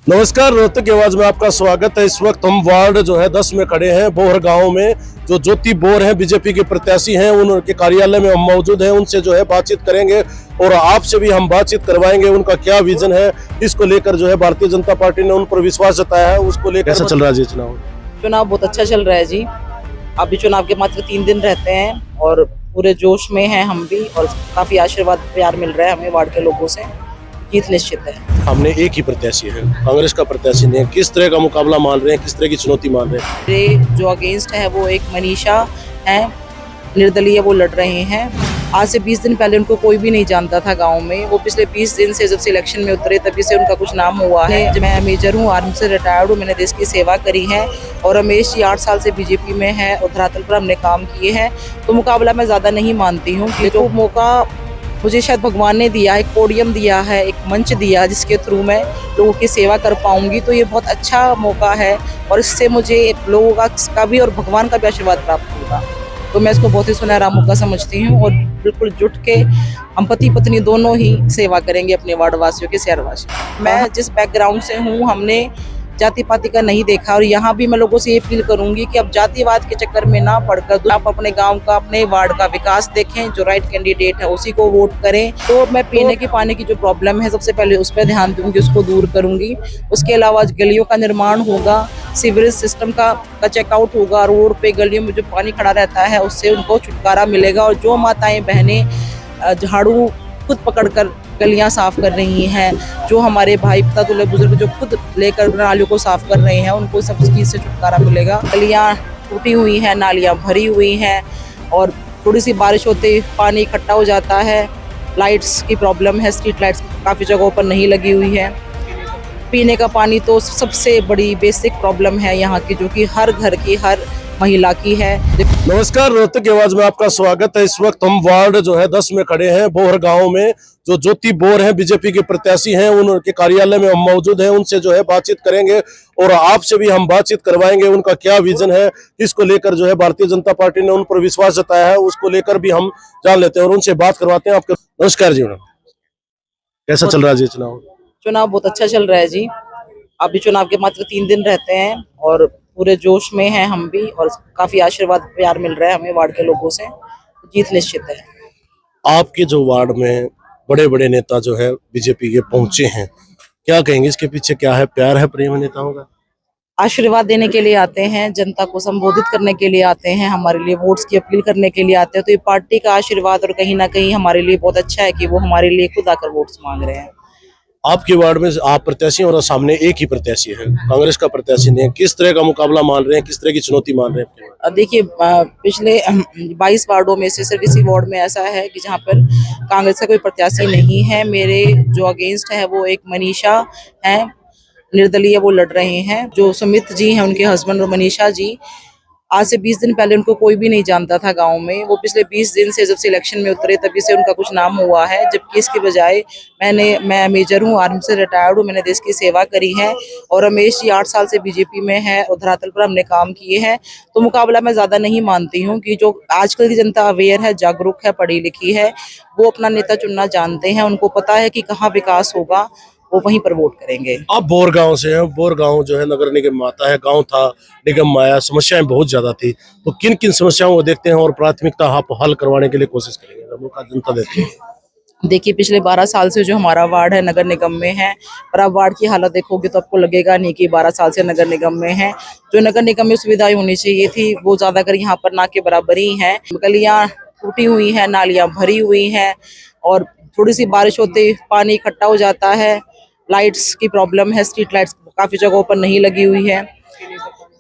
नमस्कार, रोहतक की आवाज में आपका स्वागत है। इस वक्त हम वार्ड जो है 10 में खड़े हैं, बोहर गांव में। जो ज्योति बोर हैं, बीजेपी के प्रत्याशी हैं, उनके कार्यालय में हम मौजूद हैं। उनसे जो है बातचीत करेंगे और आपसे भी हम बातचीत करवाएंगे। उनका क्या विजन है, इसको लेकर जो है भारतीय जनता पार्टी ने उन पर विश्वास जताया है, उसको लेकर कैसा चल रहा है जी चुनाव? चुनाव बहुत अच्छा चल रहा है जी। अभी चुनाव के मात्र 3 दिन रहते हैं और पूरे जोश में हैं हम भी, और काफी आशीर्वाद प्यार मिल रहा है हमें वार्ड के लोगों से। जीत निश्चित है। हमने एक ही प्रत्याशी है, कांग्रेस का प्रत्याशी नहीं है। किस तरह का मुकाबला मान रहे हैं, किस तरह की चुनौती मान रहे हैं? मेरे जो अगेंस्ट है वो एक मनीषा है, निर्दलीय वो लड़ रहे हैं। आज से 20 दिन पहले उनको कोई भी नहीं जानता था गांव में। वो पिछले 20 दिन से जब से इलेक्शन में उतरे तभी से उनका कुछ नाम हुआ है। मैं मेजर हूँ, आर्मी से रिटायर्ड हूँ, मैंने देश की सेवा करी है। और रमेश जी 8 साल से बीजेपी में है और धरातल पर हमने काम किए हैं। तो मुकाबला मैं ज़्यादा नहीं मानती हूँ कि जो मौका मुझे शायद भगवान ने दिया, एक पोडियम दिया है, एक मंच दिया जिसके थ्रू मैं लोगों की सेवा कर पाऊंगी, तो ये बहुत अच्छा मौका है। और इससे मुझे लोगों का भी और भगवान का भी आशीर्वाद प्राप्त होगा। तो मैं इसको बहुत ही सुनहरा मौका समझती हूँ और बिल्कुल जुट के हम पति पत्नी दोनों ही सेवा करेंगे अपने वार्ड वासियों के, शहरवासियों। मैं जिस बैकग्राउंड से हूँ, हमने जाति पाति का नहीं देखा। और यहाँ भी मैं लोगों से ये अपील करूंगी कि अब जातिवाद के चक्कर में ना पड़कर आप अपने गांव का, अपने वार्ड का विकास देखें। जो राइट कैंडिडेट है उसी को वोट करें। तो मैं पीने के पानी की जो प्रॉब्लम है, सबसे पहले उस पर ध्यान दूंगी, उसको दूर करूंगी। उसके अलावा गलियों का निर्माण होगा, सीवरेज सिस्टम का चेकआउट होगा, रोड पे गलियों में जो पानी खड़ा रहता है उससे उनको छुटकारा मिलेगा। और जो माताएं बहनें झाड़ू खुद पकड़कर गलियां साफ कर रही हैं, जो हमारे भाई पता बुजुर्ग जो खुद लेकर नालियों को साफ कर रहे हैं, उनको सब चीज़ से छुटकारा मिलेगा। गलियां टूटी हुई हैं, नालियां भरी हुई हैं और थोड़ी सी बारिश होते ही पानी इकट्ठा हो जाता है। लाइट्स की प्रॉब्लम है, स्ट्रीट लाइट्स काफ़ी जगहों पर नहीं लगी हुई है। पीने का पानी तो सबसे बड़ी बेसिक प्रॉब्लम है यहाँ की, जो कि हर घर की, हर महिला की है। नमस्कार, रोहतक की आवाज में आपका स्वागत है। इस वक्त हम वार्ड जो है 10 में खड़े हैं, बोहर गांव में। जो ज्योति बोर हैं, बीजेपी के प्रत्याशी हैं, उनके कार्यालय में हम मौजूद हैं। उनसे जो है बातचीत करेंगे और आपसे भी हम बातचीत करवाएंगे। उनका क्या विजन है, इसको लेकर जो है भारतीय जनता पार्टी ने उन पर विश्वास जताया है, उसको लेकर भी हम जान लेते हैं और उनसे बात करवाते हैं। आपके नमस्कार जी मैडम, कैसा चल रहा है जी चुनाव? चुनाव बहुत अच्छा चल रहा है जी। अभी चुनाव के मात्र 3 दिन रहते हैं और पूरे जोश में हैं हम भी, और काफी आशीर्वाद प्यार मिल रहा है हमें वार्ड के लोगों से। जीत निश्चित है। आपके जो वार्ड में बड़े बड़े नेता जो है बीजेपी के पहुंचे हैं, क्या कहेंगे? इसके पीछे क्या है? प्यार है प्रेम है नेताओं का? आशीर्वाद देने के लिए आते हैं, जनता को संबोधित करने के लिए आते हैं, हमारे लिए वोट्स की अपील करने के लिए आते हैं। तो ये पार्टी का आशीर्वाद और कहीं ना कहीं हमारे लिए बहुत अच्छा है कि वो हमारे लिए खुद आकर वोट्स मांग रहे हैं। आपके वार्ड में आप प्रत्याशी और सामने एक ही प्रत्याशी है, कांग्रेस का प्रत्याशी नहीं है। किस तरह का मुकाबला मान रहे हैं, किस तरह की चुनौती मान रहे हैं? अब देखिए, पिछले 22 वार्डों में से सिर्फ इसी वार्ड में ऐसा है कि जहाँ पर कांग्रेस का कोई प्रत्याशी नहीं है। मेरे जो अगेंस्ट है वो एक मनीषा है, निर्दलीय वो लड़ रहे हैं। जो सुमित जी हैं, उनके हस्बैंड, और मनीषा जी, आज से 20 दिन पहले उनको कोई भी नहीं जानता था गांव में। वो पिछले 20 दिन से जब से इलेक्शन में उतरे तभी से उनका कुछ नाम हुआ है। जबकि इसके बजाय मैं मेजर हूँ, आर्मी से रिटायर्ड हूँ, मैंने देश की सेवा करी है। और रमेश जी 8 साल से बीजेपी में है और धरातल पर हमने काम किए हैं। तो मुकाबला मैं ज़्यादा नहीं मानती हूँ कि जो आजकल की जनता अवेयर है, जागरूक है, पढ़ी लिखी है, वो अपना नेता चुनना जानते हैं। उनको पता है कि कहाँ विकास होगा, वो वहीं पर वोट करेंगे। आप बोर गांव से हैं। बोर गांव जो है नगर निगम में आता है, गांव था, निगम में आया, समस्याएं बहुत ज्यादा थी। तो किन किन समस्याओं को देखते हैं और प्राथमिकता आप हल करवाने के लिए कोशिश करेंगे? मौका जनता देती है। देखिए, पिछले 12 साल से जो हमारा वार्ड है नगर निगम में है, पर आप वार्ड की हालत देखोगे तो आपको लगेगा नहीं कि 12 साल से नगर निगम में है। जो नगर निगम में सुविधाएं होनी चाहिए थी वो ज्यादातर यहाँ पर ना के बराबर ही हैं। गलियां टूटी हुई हैं, नालियां भरी हुई हैं और थोड़ी सी बारिश होते ही पानी इकट्ठा हो जाता है। लाइट्स की प्रॉब्लम है, स्ट्रीट लाइट्स काफी जगहों पर नहीं लगी हुई है।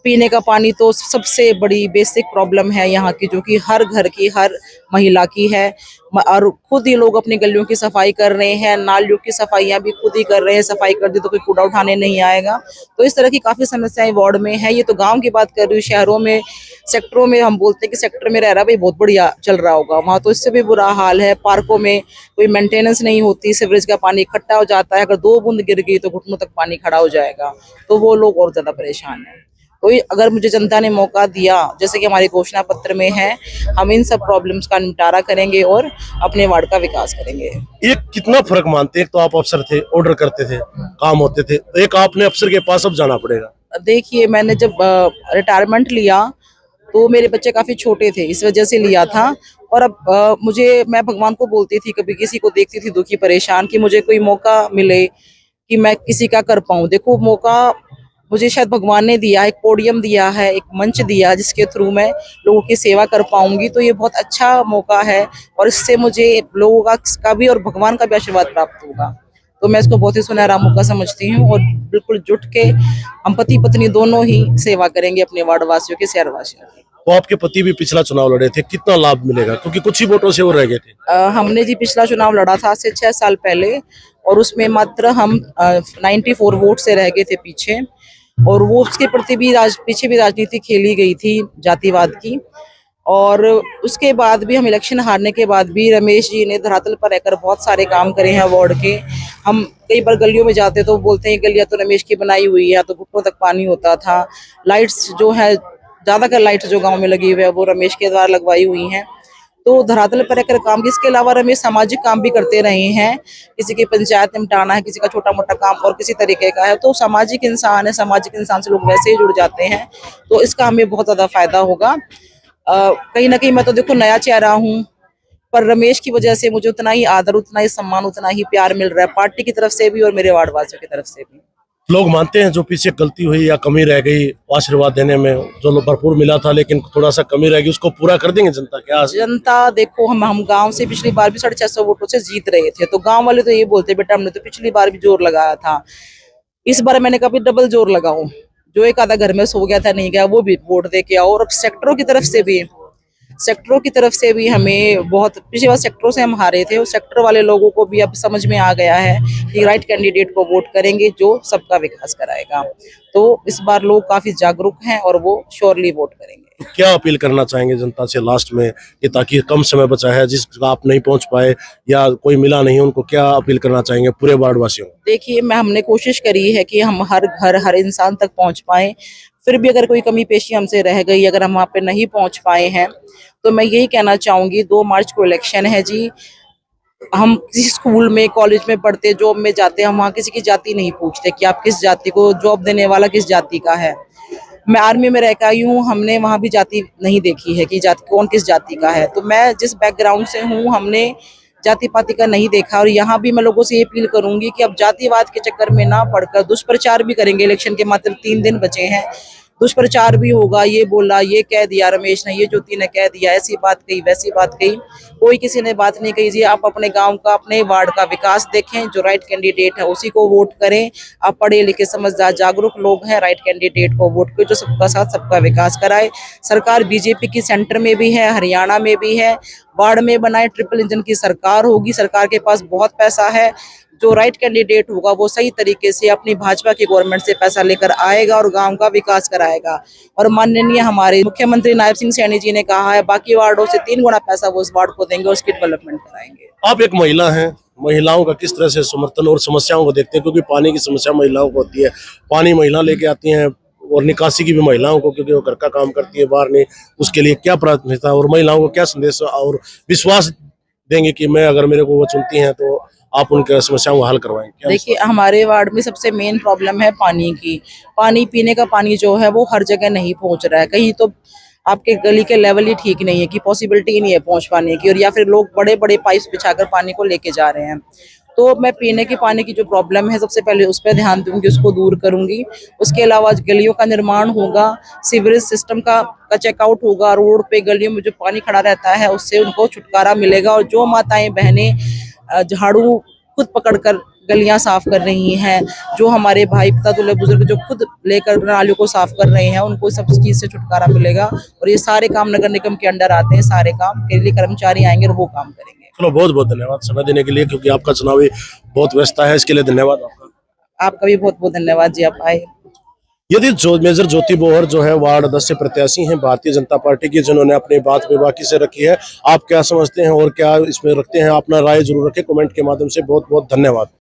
पीने का पानी तो सबसे बड़ी बेसिक प्रॉब्लम है यहाँ की, जो कि हर घर की, हर महिला की है। और खुद ही लोग अपनी गलियों की सफाई कर रहे हैं, नालियों की सफाइयाँ भी खुद ही कर रहे हैं। सफाई कर दी तो कोई कूड़ा उठाने नहीं आएगा। तो इस तरह की काफी समस्याएं वार्ड में है। ये तो गांव की बात कर रही हूँ। शहरों में, सेक्टरों में हम बोलते हैं कि सेक्टर में रह रहा भाई बहुत बढ़िया चल रहा होगा, वहाँ तो इससे भी बुरा हाल है। पार्कों में कोई मेंटेनेंस नहीं होती, सीवरेज का पानी इकट्ठा हो जाता है, अगर 2 बूंद गिर गई तो घुटनों तक पानी खड़ा हो जाएगा। तो वो लोग और ज्यादा परेशान है। तो अगर मुझे जनता ने मौका दिया, जैसे कि हमारे घोषणा पत्र में है, हम इन सब प्रॉब्लम्स का निपटारा करेंगे और अपने वार्ड का विकास करेंगे। ये कितना फर्क मानते हैं? एक तो आप अफसर थे, ऑर्डर करते थे, काम होते थे, एक आपने अफसर के पास अब जाना पड़ेगा। देखिए, मैंने जब रिटायरमेंट लिया तो मेरे बच्चे काफी छोटे थे, इस वजह से लिया था। और अब मैं भगवान को बोलती थी, कभी किसी को देखती थी दुखी परेशान, कि मुझे कोई मौका मिले कि मैं किसी का कर पाऊं। देखो, मौका मुझे शायद भगवान ने दिया, एक पोडियम दिया है, एक मंच दिया, जिसके थ्रू मैं लोगों की सेवा कर पाऊंगी, तो ये बहुत अच्छा मौका है और इससे मुझे लोगों का भी और भगवान का भी आशीर्वाद प्राप्त होगा। तो मैं इसको बहुत ही सुनहरा मौका समझती हूँ और बिल्कुल जुट के हम पति पत्नी दोनों ही सेवा करेंगे अपने वार्ड वासियों की, शहर वासियों की। तो आपके पति भी पिछला चुनाव लड़े थे, कितना लाभ मिलेगा? क्योंकि कुछ ही वोटों से वो रह गए थे। हमने जी पिछला चुनाव लड़ा था आज से 6 साल पहले, और उसमें मात्र हम 94 वोट से रह गए थे पीछे। और वो उसके प्रति भी पीछे भी राजनीति खेली गई थी जातिवाद की। और उसके बाद भी हम इलेक्शन हारने के बाद भी रमेश जी ने धरातल पर रहकर बहुत सारे काम करे हैं वार्ड के। हम कई बार गलियों में जाते तो बोलते हैं गलियां तो रमेश की बनाई हुई है, तो घुटनों तक पानी होता था। लाइट्स जो है, ज्यादातर लाइट्स जो गांव में लगी हुई है वो रमेश के द्वारा लगवाई हुई हैं। तो धरातल पर रहकर काम, इसके अलावा रमेश सामाजिक काम भी करते रहे हैं। किसी की पंचायत निपटाना है, किसी का छोटा मोटा काम और किसी तरीके का है, तो सामाजिक इंसान है, सामाजिक इंसान से लोग वैसे ही जुड़ जाते हैं, तो इसका हमें बहुत ज्यादा फायदा होगा। कहीं ना कहीं मैं तो देखो नया चेहरा हूँ, पर रमेश की वजह से मुझे उतना ही आदर, उतना ही सम्मान, उतना ही प्यार मिल रहा है, पार्टी की तरफ से भी और मेरे वार्ड वासियों की तरफ से भी। लोग मानते हैं जो पीछे गलती हुई या कमी रह गई आशीर्वाद देने में, जो लोग भरपूर मिला था लेकिन थोड़ा सा कमी रह गई, उसको पूरा कर देंगे जनता? क्या जनता, देखो हम गांव से पिछली बार भी 650 वोटों से जीत रहे थे, तो गांव वाले तो ये बोलते बेटा हमने तो पिछली बार भी जोर लगाया था, इस बार मैंने कहा डबल जोर लगाओ। जो एक आधा घर में सो गया था, नहीं गया, वो भी वोट दे के आओ। और अब सेक्टरों की तरफ से भी हमें बहुत, पिछली बार सेक्टरों से हम हारे थे, और सेक्टर वाले लोगों को भी अब समझ में आ गया है कि राइट कैंडिडेट को वोट करेंगे जो सबका विकास कराएगा। तो इस बार लोग काफी जागरूक हैं और वो श्योरली वोट करेंगे। तो क्या अपील करना चाहेंगे जनता से लास्ट में, कि ताकि कम समय बचा है जिसका आप नहीं पहुंच पाए या कोई मिला नहीं, उनको क्या अपील करना चाहेंगे पूरे वार्ड वासियों को? देखिए, हमने कोशिश करी है कि हम हर घर, हर इंसान तक पहुंच पाए। फिर भी अगर कोई कमी पेशी हमसे रह गई, अगर हम वहाँ पे नहीं पहुंच पाए हैं, तो मैं यही कहना चाहूंगी, 2 मार्च को इलेक्शन है जी। हम किसी स्कूल में, कॉलेज में पढ़ते, जॉब में जाते, हम वहाँ किसी की जाति नहीं पूछते कि आप किस जाति को, जॉब देने वाला किस जाति का है। मैं आर्मी में रह के आई हूँ, हमने वहाँ भी जाति नहीं देखी है कि जाति कौन किस जाति का है। तो मैं जिस बैकग्राउंड से हूँ, हमने जाति पाति का नहीं देखा। और यहाँ भी मैं लोगों से ये अपील करूंगी कि अब जातिवाद के चक्कर में ना पड़कर दुष्प्रचार भी करेंगे। इलेक्शन के मात्र 3 दिन बचे हैं, दुष्प्रचार भी होगा, ये बोला, ये कह दिया रमेश ने, ये ज्योति ने कह दिया, ऐसी बात कही, वैसी बात कही, कोई किसी ने बात नहीं कही जी। आप अपने गांव का, अपने वार्ड का विकास देखें, जो राइट कैंडिडेट है उसी को वोट करें। आप पढ़े लिखे समझदार जागरूक लोग हैं, राइट कैंडिडेट को वोट करें जो सबका साथ सबका विकास कराए। सरकार बीजेपी की सेंटर में भी है, हरियाणा में भी है, वार्ड में बनाए, ट्रिपल इंजन की सरकार होगी, सरकार के पास बहुत पैसा है। जो राइट कैंडिडेट होगा वो सही तरीके से अपनी भाजपा की गवर्नमेंट से पैसा लेकर आएगा और गांव का विकास कराएगा। और माननीय हमारे मुख्यमंत्री नायब सिंह सैनी जी ने कहा है बाकी वार्डों से 3 गुना पैसा वो उस वार्ड को देंगे, उसकी डेवलपमेंट कराएंगे। आप एक महिला हैं, महिलाओं का किस तरह से समर्थन और समस्याओं को देखते हैं? क्योंकि पानी की समस्या महिलाओं को होती है, पानी महिला लेके आती हैं, और निकासी की भी महिलाओं को, क्योंकि वो घर का काम करती है, बाहर नहीं, उसके लिए क्या प्राथमिकता, और महिलाओं को क्या संदेश और विश्वास देंगे कि मैं, अगर मेरे को वो चुनती हैं तो आप उनके समस्याओं को हल करवाएंगे? देखिए, हमारे वार्ड में सबसे मेन प्रॉब्लम है पानी की। पानी, पीने का पानी जो है वो हर जगह नहीं पहुंच रहा है। कहीं तो आपके गली के लेवल ही ठीक नहीं है कि पॉसिबिलिटी ही नहीं है पहुंच पाने की, और या फिर लोग बड़े बड़े पाइप बिछाकर पानी को लेके जा रहे हैं। तो मैं पीने के पानी की जो प्रॉब्लम है, सबसे पहले उस पर ध्यान दूंगी, उसको दूर करूंगी। उसके अलावा गलियों का निर्माण होगा, सीवरेज सिस्टम का चेकआउट होगा, रोड पे गलियों में जो पानी खड़ा रहता है उससे उनको छुटकारा मिलेगा। और जो माताएं बहनें झाड़ू खुद पकड़कर गलियां साफ कर रही हैं, जो हमारे भाई पिता दूल्हे बुजुर्ग जो खुद लेकर नालियों को साफ कर रहे हैं, उनको सब चीज से छुटकारा मिलेगा। और ये सारे काम नगर निगम के अंडर आते हैं, सारे काम के लिए कर्मचारी आएंगे और वो काम करेंगे। चलो, बहुत बहुत धन्यवाद समय देने के लिए, क्योंकि आपका चुनावी बहुत व्यस्तता है, इसके लिए धन्यवाद आपका। आपका भी बहुत बहुत धन्यवाद जी, आप आए। यदि मेजर ज्योति बोहर जो है वार्ड 10 से प्रत्याशी हैं भारतीय जनता पार्टी की, जिन्होंने अपनी बात बेबाकी से रखी है। आप क्या समझते हैं और क्या इसमें रखते हैं, अपना राय जरूर रखें कमेंट के माध्यम से। बहुत बहुत धन्यवाद।